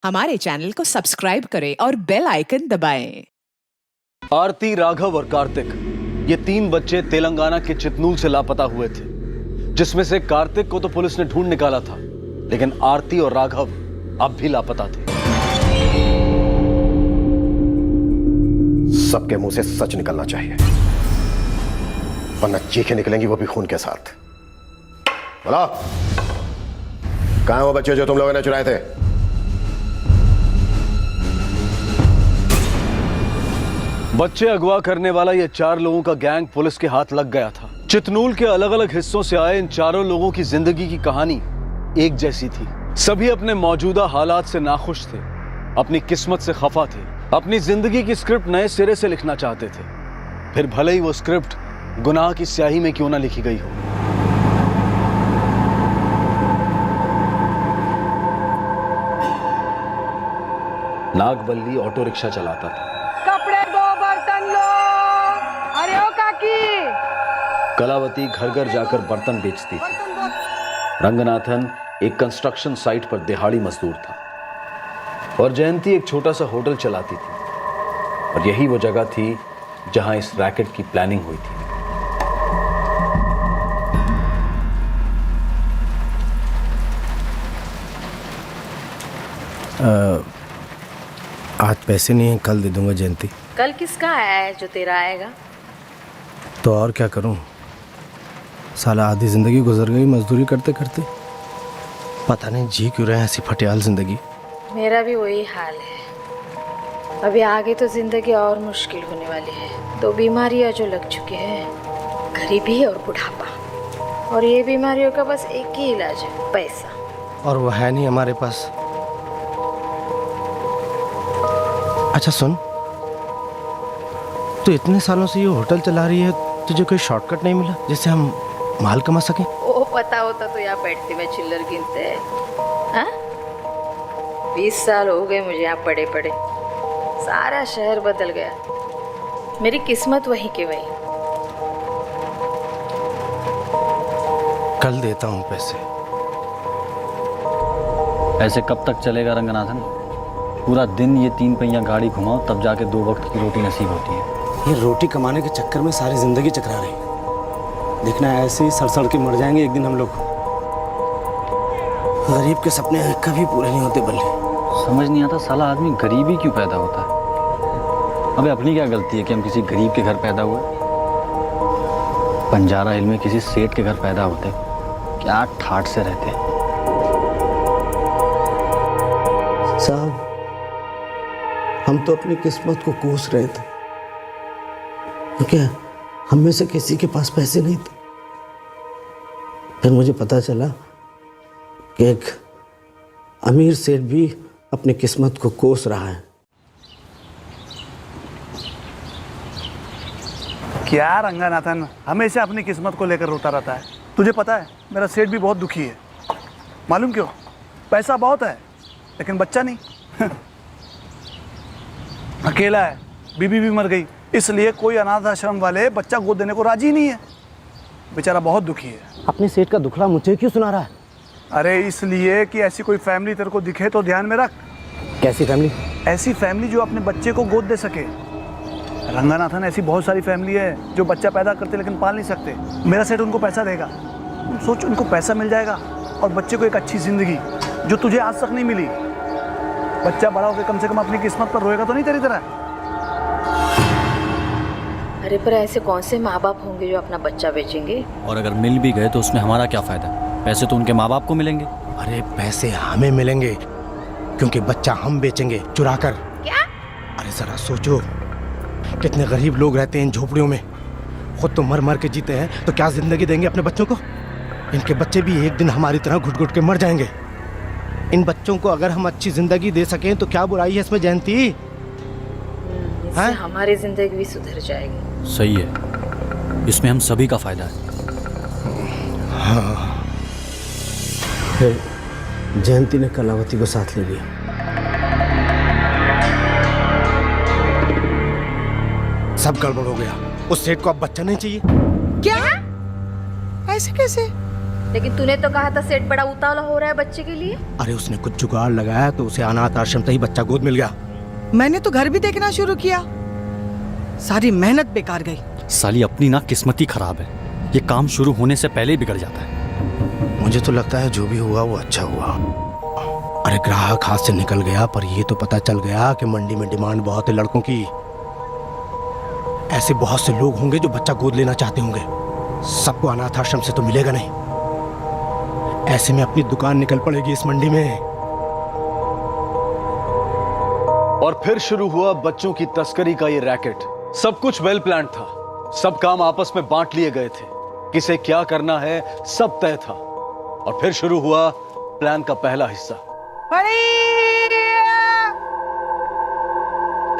हमारे चैनल को सब्सक्राइब करें और बेल आइकन दबाएं। आरती, राघव और कार्तिक, ये 3 बच्चे तेलंगाना के चितनूल से लापता हुए थे, जिसमें से कार्तिक को तो पुलिस ने ढूंढ निकाला था, लेकिन आरती और राघव अब भी लापता थे। सबके मुंह से सच निकलना चाहिए, वरना चीखें निकलेंगी, वो भी खून के साथ। बोलो, कहां हैं वो बच्चे जो तुम लोगों ने चुराए थे? बच्चे अगवा करने वाला ये 4 लोगों का गैंग पुलिस के हाथ लग गया था। चितनूल के अलग अलग हिस्सों से आए इन चारों लोगों की जिंदगी की कहानी एक जैसी थी। सभी अपने मौजूदा हालात से नाखुश थे, अपनी किस्मत से खफा थे, अपनी जिंदगी की स्क्रिप्ट नए सिरे से लिखना चाहते थे, फिर भले ही वो स्क्रिप्ट गुनाह की स्याही में क्यों ना लिखी गई हो। नागबल्ली ऑटो रिक्शा चलाता था। कपड़े दो, बर्तन लो। अरे ओ काकी। कलावती घर घर जाकर बर्तन बेचती थी। रंगनाथन एक कंस्ट्रक्शन साइट पर दिहाड़ी मजदूर था और जयंती एक छोटा सा होटल चलाती थी, और यही वो जगह थी जहां इस रैकेट की प्लानिंग हुई थी। आज पैसे नहीं है, कल दे दूंगा जयंती। कल किसका आया है जो तेरा आएगा? तो और क्या करूं, साला आधी जिंदगी गुजर गई मजदूरी करते करते। पता नहीं जी क्यों रहे हैं ऐसी फटियाल जिंदगी। मेरा भी वही हाल है। अभी आगे तो जिंदगी और मुश्किल होने वाली है। 2 बीमारियां जो लग चुकी हैं, गरीबी और बुढ़ापा, और ये बीमारियों का बस एक ही इलाज है, पैसा। और वो है नहीं हमारे पास। अच्छा सुन, तो इतने सालों से ये होटल चला रही है, तुझे कोई शॉर्टकट नहीं मिला जिससे हम माल कमा सकें? वो पता होता तो यहाँ बैठती मैं चिल्लर गिनते। हाँ, 20 साल हो गए मुझे यहाँ पड़े पड़े। सारा शहर बदल गया, मेरी किस्मत वहीं की वहीं। कल देता हूँ पैसे। ऐसे कब तक चलेगा रंगनाथन? पूरा दिन ये 3 पहिया गाड़ी घुमाओ, तब जाके 2 वक्त की रोटी नसीब होती है। ये रोटी कमाने के चक्कर में सारी जिंदगी चकरा रही। देखना है ऐसे ही सड़ के मर जाएंगे एक दिन हम लोग। गरीब के सपने कभी पूरे नहीं होते बल्ले। समझ नहीं आता साला आदमी गरीबी क्यों पैदा होता है। अबे अपनी क्या गलती है कि हम किसी गरीब के घर पैदा हुए? बंजारा हिल में किसी सेठ के घर पैदा होते, क्या ठाठ से रहते। साहब, हम तो अपनी किस्मत को कोस रहे थे, क्या हम में से किसी के पास पैसे नहीं थे। फिर मुझे पता चला कि एक अमीर सेठ भी अपनी किस्मत को कोस रहा है। क्या रंगनाथन हमेशा अपनी किस्मत को लेकर रोता रहता है? तुझे पता है मेरा सेठ भी बहुत दुखी है। मालूम क्यों? पैसा बहुत है लेकिन बच्चा नहीं। अकेला है, बीबी भी मर गई, इसलिए कोई अनाथ आश्रम वाले बच्चा गोद देने को राजी नहीं है। बेचारा बहुत दुखी है। अपने सेठ का दुखड़ा मुझे क्यों सुना रहा है? अरे इसलिए कि ऐसी कोई फैमिली तेरे को दिखे तो ध्यान में रख। कैसी फैमिली? ऐसी फैमिली जो अपने बच्चे को गोद दे सके। रंगनाथन, ऐसी बहुत सारी फैमिली है जो बच्चा पैदा करते लेकिन पाल नहीं सकते। मेरा सेठ उनको पैसा देगा। सोच, उनको पैसा मिल जाएगा और बच्चे को एक अच्छी जिंदगी जो तुझे आज तक नहीं मिली। बच्चा बड़ा होकर कम से कम अपनी किस्मत पर रोएगा तो नहीं तेरी तरह। अरे पर ऐसे कौन से माँ बाप होंगे जो अपना बच्चा बेचेंगे? और अगर मिल भी गए तो उसमें हमारा क्या फायदा? पैसे तो उनके माँ बाप को मिलेंगे। अरे पैसे हमें मिलेंगे क्योंकि बच्चा हम बेचेंगे चुरा कर। क्या? अरे जरा सोचो, कितने गरीब लोग रहते हैं इन झोपड़ियों में, खुद तो मर मर के जीते हैं, तो क्या जिंदगी देंगे अपने बच्चों को? इनके बच्चे भी एक दिन हमारी तरह घुट घुट के मर जाएंगे। इन बच्चों को अगर हम अच्छी जिंदगी दे सकें तो क्या बुराई है इसमें जयंती? इससे हमारी जिंदगी भी सुधर जाएगी। सही है, इसमें हम सभी का फायदा है। हाँ। फिर जयंती ने कलावती को साथ ले लिया। सब गड़बड़ हो गया। उस सेठ को अब बच्चा नहीं चाहिए। क्या? ऐसे कैसे? लेकिन तूने तो कहा था सेठ बड़ा उतावला हो रहा है बच्चे के लिए। अरे उसने कुछ जुगाड़ लगाया तो उसे अनाथ आश्रम से ही बच्चा गोद मिल गया। मैंने तो घर भी देखना शुरू किया, सारी मेहनत बेकार गई। साली अपनी ना किस्मत ही खराब है, ये काम शुरू होने से पहले ही बिगड़ जाता है। मुझे तो लगता है जो भी हुआ वो अच्छा हुआ। अरे ग्राहक हाथ से निकल गया, पर ये तो पता चल गया कि मंडी में डिमांड बहुत है लड़कों की। ऐसे बहुत से लोग होंगे जो बच्चा गोद लेना चाहते होंगे, सबको अनाथ आश्रम से तो मिलेगा नहीं। ऐसे में अपनी दुकान निकल पड़ेगी इस मंडी में। और फिर शुरू हुआ बच्चों की तस्करी का ये रैकेट। सब कुछ वेल प्लान था, सब काम आपस में बांट लिए गए थे, किसे क्या करना है सब तय था। और फिर शुरू हुआ प्लान का पहला हिस्सा। अरे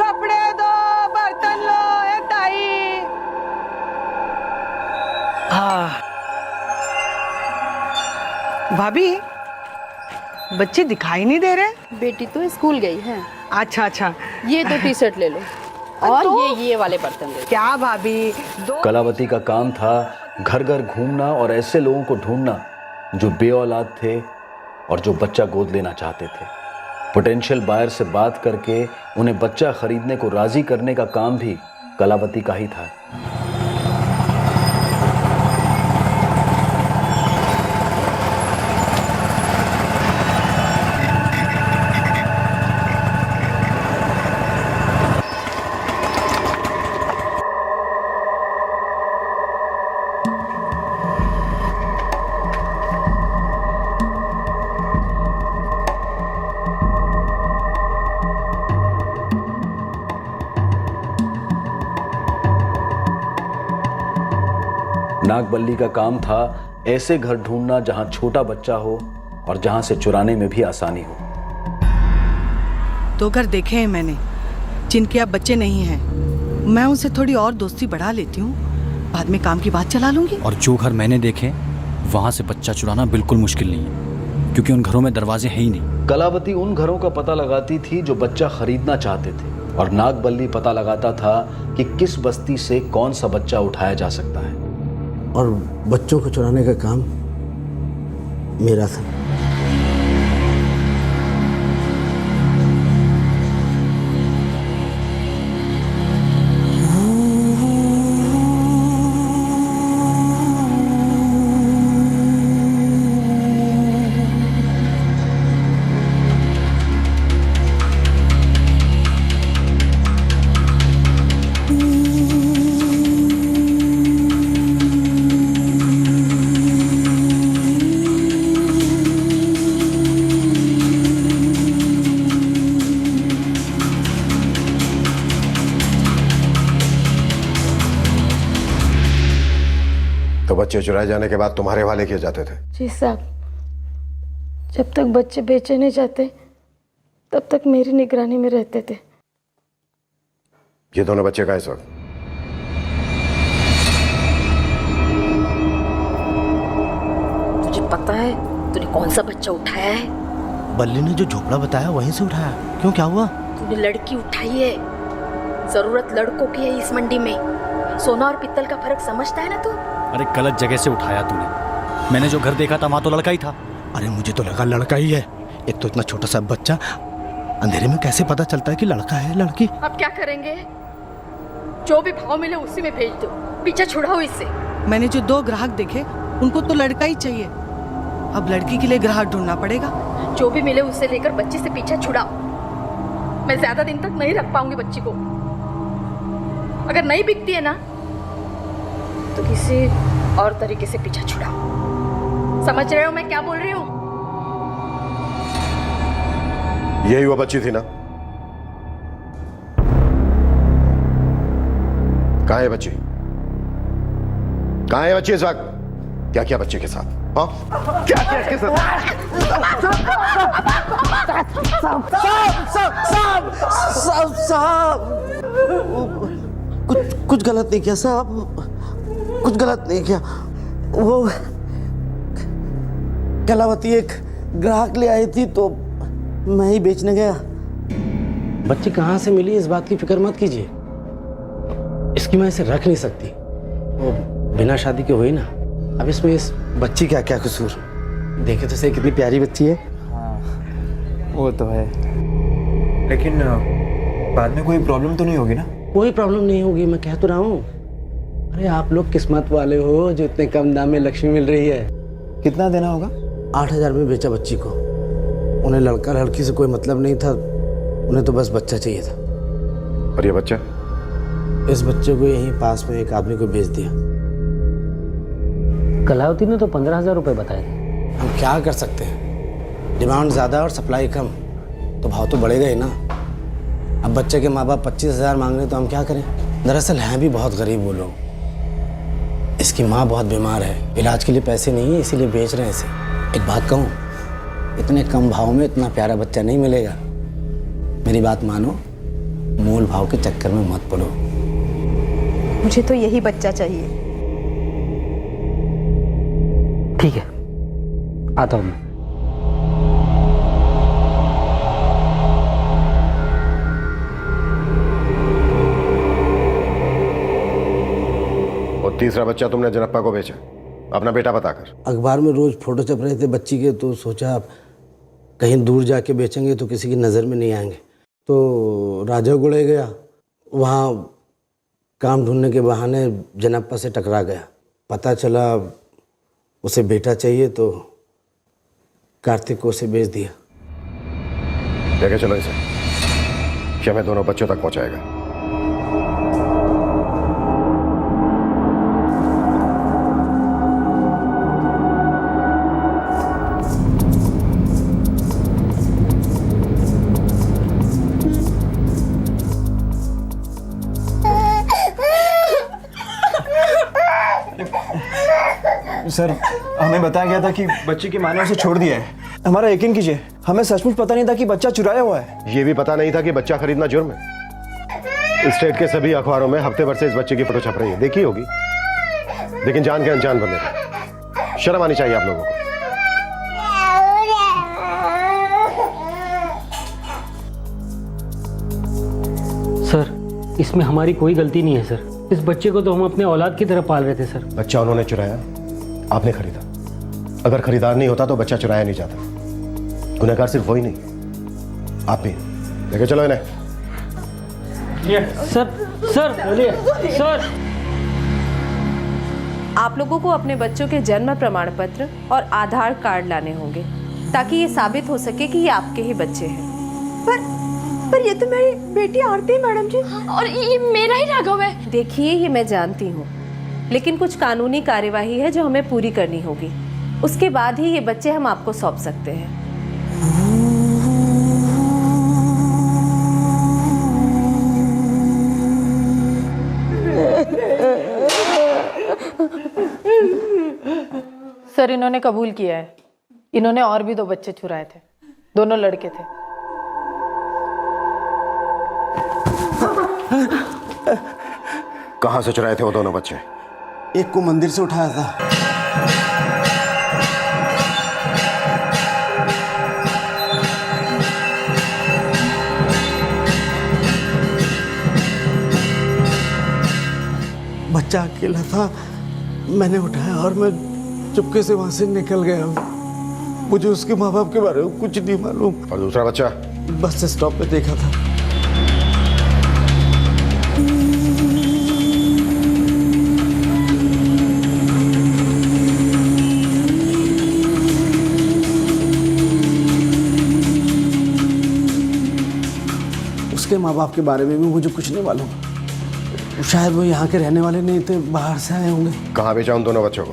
कपड़े दो, बर्तन लो, ए ताई। भाभी, बच्चे दिखाई नहीं दे रहे। बेटी तो स्कूल गई है। अच्छा अच्छा, ये दो टी शर्ट ले लो और तो? ये वाले बर्तन ले लो। क्या भाभी, दो। कलावती का काम था घर घर घूमना और ऐसे लोगों को ढूंढना जो बेऔलाद थे और जो बच्चा गोद लेना चाहते थे। पोटेंशियल बायर से बात करके उन्हें बच्चा खरीदने को राजी करने का काम भी कलावती का ही था। नागबल्ली का काम था ऐसे घर ढूंढना जहां छोटा बच्चा हो और जहां से चुराने में भी आसानी हो। दो घर देखे हैं मैंने जिनके अब बच्चे नहीं हैं। मैं उनसे थोड़ी और दोस्ती बढ़ा लेती हूँ, बाद में काम की बात चला लूंगी। और जो घर मैंने देखे वहां से बच्चा चुराना बिल्कुल मुश्किल नहीं है, क्योंकि उन घरों में दरवाजे हैं ही नहीं। कलावती उन घरों का पता लगाती थी जो बच्चा खरीदना चाहते थे, और नागबल्ली पता लगाता था कि किस बस्ती से कौन सा बच्चा उठाया जा सकता है। और बच्चों को चुराने का काम मेरा था। तो बच्चे चुराए जाने के बाद तुम्हारे हवाले किए जाते थे? जी साहब, जब तक बच्चे बेचे नहीं जाते तब तक मेरी निगरानी में रहते थे। ये दोनों बच्चे का इस वक्त? तुझे पता है तूने कौन सा बच्चा उठाया है? बल्ली ने जो झोपड़ा बताया वहीं से उठाया। क्यों, क्या हुआ? तूने लड़की उठाई है। जरूरत लड़कों की है इस मंडी में। सोना और पित्तल का फर्क समझता है ना तू? अरे गलत जगह से उठाया तूने। मैंने जो घर देखा था वहां तो लड़का ही था। अरे मुझे तो लगा लड़का ही है। एक तो इतना छोटा सा बच्चा, अंधेरे में कैसे पता चलता है कि लड़का है लड़की? अब क्या करेंगे? जो भी भाव मिले उसी में भेज दो, पीछे छुड़ाओ इससे। मैंने जो दो ग्राहक देखे उनको तो लड़का ही चाहिए, अब लड़की के लिए ग्राहक ढूंढना पड़ेगा। जो भी मिले उससे लेकर बच्चे से पीछा छुड़ाओ। मैं ज्यादा दिन तक नहीं रख पाऊंगी बच्ची को। अगर नहीं बिकती है ना तो किसी और तरीके से पीछा छुड़ाओ। समझ रहे हो मैं क्या बोल रही हूँ? यही वो बच्ची थी ना? कहां है बच्ची? कहां है बच्ची इस वक्त? क्या किया बच्चे के साथ? हाँ? क्या किया इसके साहब, कुछ गलत नहीं किया साहब, कुछ गलत नहीं किया। वो कलावती एक ग्राहक ले आई थी तो मैं ही बेचने गया। बच्ची कहाँ से मिली इस बात की फिक्र मत कीजिए, इसकी मैं इसे रख नहीं सकती। वो बिना शादी के हुई ना, अब इसमें इस बच्ची का क्या कसूर? देखे तो सही कितनी प्यारी बच्ची है। वो तो है, लेकिन बाद में कोई प्रॉब्लम तो नहीं होगी ना? कोई प्रॉब्लम नहीं होगी, मैं कह तो रहा हूँ। अरे आप लोग किस्मत वाले हो जो इतने कम दाम में लक्ष्मी मिल रही है। कितना देना होगा? 8,000 में बेचा बच्ची को। उन्हें लड़का लड़की से कोई मतलब नहीं था, उन्हें तो बस बच्चा चाहिए था। और ये बच्चा? इस बच्चे को यहीं पास में एक आदमी को बेच दिया। कलावती ने तो 15,000 रुपये बताए थे। हम क्या कर सकते हैं, डिमांड ज़्यादा और सप्लाई कम, तो भाव तो बढ़ेगा ही ना। अब बच्चे के माँ बाप 25,000 मांग रहे तो हम क्या करें? दरअसल हैं भी बहुत गरीब वो लोग। इसकी माँ बहुत बीमार है, इलाज के लिए पैसे नहीं है, इसीलिए बेच रहे हैं इसे। एक बात कहूँ, इतने कम भाव में इतना प्यारा बच्चा नहीं मिलेगा। मेरी बात मानो, मूल भाव के चक्कर में मत पड़ो। मुझे तो यही बच्चा चाहिए। ठीक है, आता हूँ मैं। और तीसरा बच्चा तुमने जनप्पा को बेचा, अपना बेटा बताकर? अखबार में रोज फोटो छप रहे थे बच्ची के, तो सोचा कहीं दूर जाके बेचेंगे तो किसी की नज़र में नहीं आएंगे। तो राजागुड़े गया, वहाँ काम ढूंढने के बहाने जनप्पा से टकरा गया। पता चला उसे बेटा चाहिए तो कार्तिक को उसे बेच दिया। लेके चलो इसे, कि हमें दोनों बच्चों तक पहुंचाएगा। सर, हमें बताया गया था कि बच्चे की माँ ने उसे छोड़ दिया है। हमारा यकीन कीजिए, हमें सचमुच पता नहीं था कि बच्चा चुराया हुआ है। ये भी पता नहीं था कि बच्चा खरीदना जुर्म है। स्टेट के सभी अखबारों में हफ्ते भर से इस बच्चे की फोटो छप रही है, देखी होगी। लेकिन जान के अनजान बंदे थे। शर्म आनी चाहिए आप लोगों को। सर, इसमें हमारी कोई गलती नहीं है सर। इस बच्चे को तो हम अपने औलाद की तरह पाल रहे थे सर। बच्चा उन्होंने चुराया, आपने खरीदा। अगर खरीदार नहीं होता तो बच्चा चुराया नहीं जाता। गुनहगार सिर्फ वही नहीं, आप भी। लेके चलो इन्हें। सर सर सर, आप लोगों को अपने बच्चों के जन्म प्रमाण पत्र और आधार कार्ड लाने होंगे, ताकि ये साबित हो सके कि ये आपके ही बच्चे हैं। पर ये तो मेरी बेटी आरती है मैडम जी, और ये मेरा ही राघव है। देखिए, ये मैं जानती हूँ, लेकिन कुछ कानूनी कार्यवाही है जो हमें पूरी करनी होगी। उसके बाद ही ये बच्चे हम आपको सौंप सकते हैं। सर, इन्होंने कबूल किया है। इन्होंने और भी 2 बच्चे चुराए थे, दोनों लड़के थे। कहां से चुराए थे वो दोनों बच्चे? एक को मंदिर से उठाया था। बच्चा अकेला था, मैंने उठाया और मैं चुपके से वहां से निकल गया। मुझे उसके माँ बाप के बारे में कुछ नहीं मालूम। और दूसरा बच्चा? बस स्टॉप पे देखा था। उसके माँ बाप के बारे में भी मुझे कुछ नहीं मालूम। शायद वो यहाँ के रहने वाले नहीं थे, बाहर से आए होंगे। कहाँ बेचा उन दोनों बच्चों को?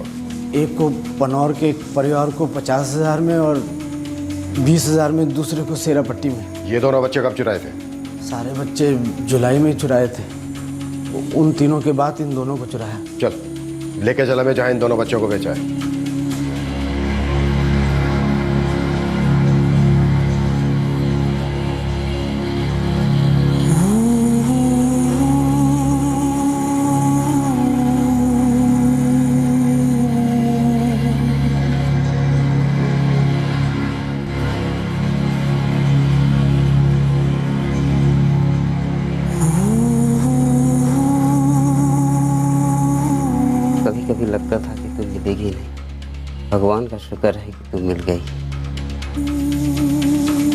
एक को पनौर के एक परिवार को 50,000 में और 20,000 में दूसरे को सेरापट्टी में। ये दोनों बच्चे कब चुराए थे? सारे बच्चे जुलाई में चुराए थे। उन तीनों के बाद इन दोनों को चुराया। चल लेके चल हमें जहाँ इन दोनों बच्चों को बेचा है। कभी कभी लगता था कि तू दिखेगी नहीं। भगवान का शुक्र है कि तू मिल गई।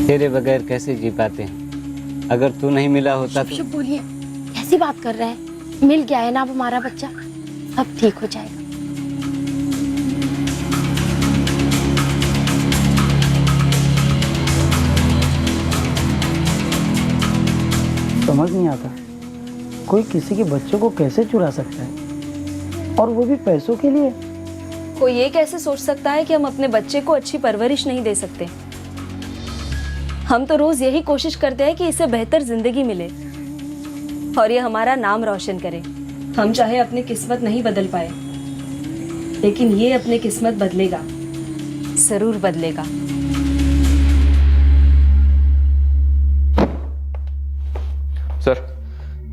तेरे बगैर कैसे जी पाते हैं? अगर तू नहीं मिला होता तो। चुप बोलिए, कैसी बात कर रहे हैं? मिल गया है ना अब हमारा बच्चा, सब ठीक हो जाएगा। समझ नहीं आता कोई किसी के बच्चों को कैसे चुरा सकता है, और वो भी पैसों के लिए। कोई ये कैसे सोच सकता है कि हम अपने बच्चे को अच्छी परवरिश नहीं दे सकते? हम तो रोज यही कोशिश करते हैं कि इसे बेहतर जिंदगी मिले और ये हमारा नाम रोशन करे। हम चाहे अपनी किस्मत नहीं बदल पाए, लेकिन ये अपनी किस्मत बदलेगा, जरूर बदलेगा। सर,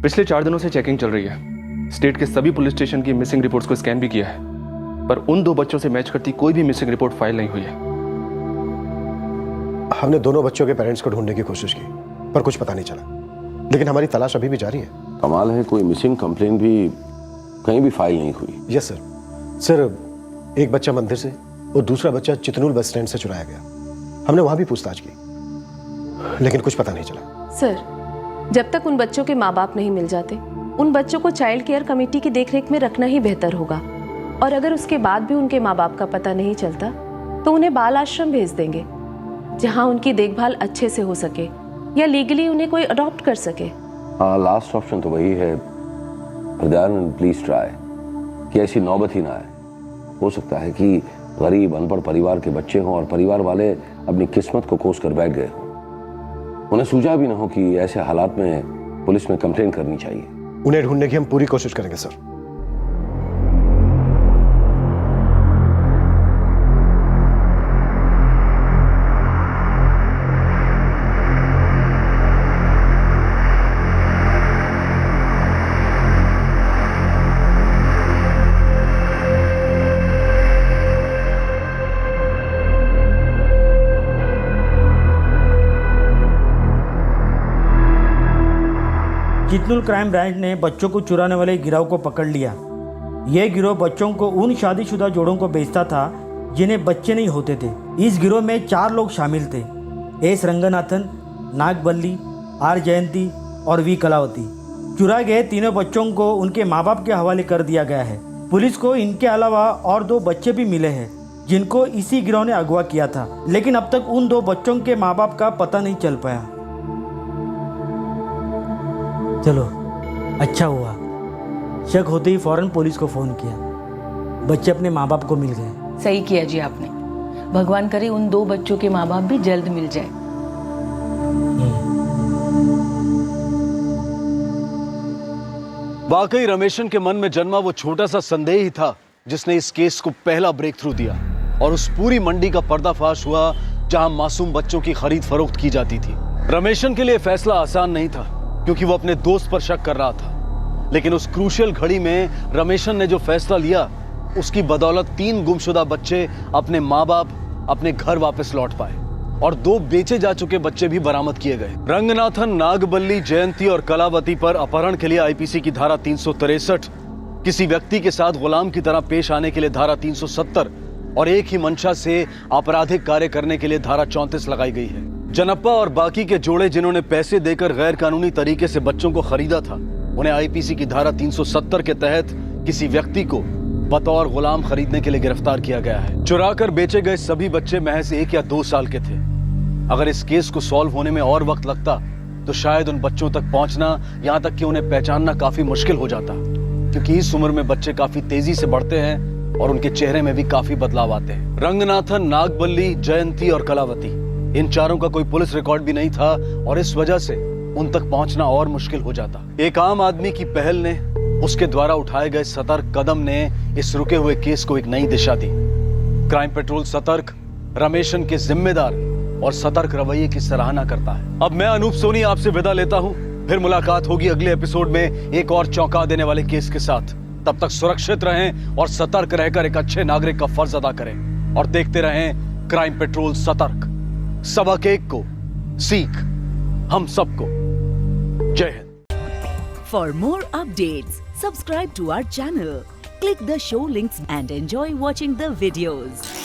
पिछले 4 दिनों से चेकिंग चल रही है। स्टेट के सभी पुलिस स्टेशन की मिसिंग रिपोर्ट्स को स्कैन भी किया है, पर उन 2 बच्चों से मैच करती कोई भी मिसिंग रिपोर्ट फाइल नहीं हुई है। हमने दोनों बच्चों के पेरेंट्स को ढूंढने की कोशिश की, पर कुछ पता नहीं चला। लेकिन हमारी तलाश अभी भी जारी है। कमाल है, कोई मिसिंग कंप्लेन भी कहीं भी फाइल नहीं हुई। Yes sir. सर, एक बच्चा मंदिर से और दूसरा बच्चा चितनूल बस स्टैंड से चुराया गया। हमने वहां भी पूछताछ की, लेकिन कुछ पता नहीं चला। सर, जब तक उन बच्चों के माँ बाप नहीं मिल जाते, उन बच्चों को चाइल्ड केयर कमेटी की देखरेख में रखना ही बेहतर होगा। और अगर उसके बाद भी उनके माँ बाप का पता नहीं चलता तो उन्हें बाल आश्रम भेज देंगे, जहाँ उनकी देखभाल अच्छे से हो सके, या लीगली उन्हें कोई अडॉप्ट कर सके। हाँ, लास्ट ऑप्शन तो वही है। प्लीज ट्राई कि ऐसी नौबत ही ना आए। हो सकता है कि गरीब अनपढ़ परिवार के बच्चे हों और परिवार वाले अपनी किस्मत को कोस कर बैठ गए हों। उन्हें सूझा भी ना हो कि ऐसे हालात में पुलिस में कंप्लेंट करनी चाहिए। उन्हें ढूंढने की हम पूरी कोशिश करेंगे सर। चितनूल क्राइम ब्रांच ने बच्चों को चुराने वाले गिरोह को पकड़ लिया। यह गिरोह बच्चों को उन शादीशुदा जोड़ों को बेचता था जिन्हें बच्चे नहीं होते थे। इस गिरोह में 4 लोग शामिल थे: एस रंगनाथन, नागबल्ली, आर जयंती और वी कलावती। चुराए गए तीनों बच्चों को उनके माँ बाप के हवाले कर दिया गया है। पुलिस को इनके अलावा और 2 बच्चे भी मिले हैं जिनको इसी गिरोह ने अगवा किया था, लेकिन अब तक उन 2 बच्चों के माँ बाप का पता नहीं चल पाया। चलो, अच्छा हुआ, शक होते ही फौरन पुलिस को फोन किया। बच्चे अपने माँ बाप को मिल गए। सही किया जी आपने। भगवान करे उन 2 बच्चों के माँ बाप भी जल्द मिल जाए। वाकई रमेशन के मन में जन्मा वो छोटा सा संदेह ही था जिसने इस केस को पहला ब्रेक थ्रू दिया, और उस पूरी मंडी का पर्दाफाश हुआ जहां मासूम बच्चों की खरीद फरोख्त की जाती थी। रमेशन के लिए फैसला आसान नहीं था, क्योंकि वो अपने दोस्त पर शक कर रहा था। लेकिन उस क्रूशियल घड़ी में रमेशन ने जो फैसला लिया, उसकी बदौलत 3 गुमशुदा बच्चे अपने माँ बाप अपने घर वापस लौट पाए, और 2 बेचे जा चुके बच्चे भी बरामद किए गए। रंगनाथन, नागबल्ली, जयंती और कलावती पर अपहरण के लिए आईपीसी की धारा 363, किसी व्यक्ति के साथ गुलाम की तरह पेश आने के लिए धारा 370 और एक ही मंशा से आपराधिक कार्य करने के लिए धारा 34 लगाई गई है। जनप्पा और बाकी के जोड़े जिन्होंने पैसे देकर गैर कानूनी तरीके से बच्चों को खरीदा था, उन्हें आईपीसी की धारा 370 के तहत किसी व्यक्ति को बतौर गुलाम खरीदने के लिए गिरफ्तार किया गया है। चुराकर बेचे गए सभी बच्चे महज 1 या 2 साल के थे। अगर इस केस को सॉल्व होने में और वक्त लगता तो शायद उन बच्चों तक पहुंचना, यहाँ तक कि उन्हें पहचानना काफी मुश्किल हो जाता, क्योंकि इस उम्र में बच्चे काफी तेजी से बढ़ते हैं और उनके चेहरे में भी काफी बदलाव आते हैं। रंगनाथन, नागबल्ली, जयंती और कलावती, इन 4 का कोई पुलिस रिकॉर्ड भी नहीं था, और इस वजह से उन तक पहुंचना और मुश्किल हो जाता। एक आम आदमी की पहल ने, उसके द्वारा उठाए गए सतर्क कदम ने इस रुके हुए केस को एक नई दिशा दी। क्राइम पेट्रोल सतर्क, रमेशन के जिम्मेदार और सतर्क रवैये की सराहना करता है। अब मैं अनूप सोनी आपसे विदा लेता हूं। फिर मुलाकात होगी अगले एपिसोड में एक और चौंका देने वाले केस के साथ। तब तक सुरक्षित रहें और सतर्क रहकर एक अच्छे नागरिक का फर्ज अदा करें, और देखते रहें क्राइम पेट्रोल सतर्क। सबक एक को सीख हम सबको। जय Hind. For more updates, subscribe to our channel, Click the show links and enjoy watching the videos.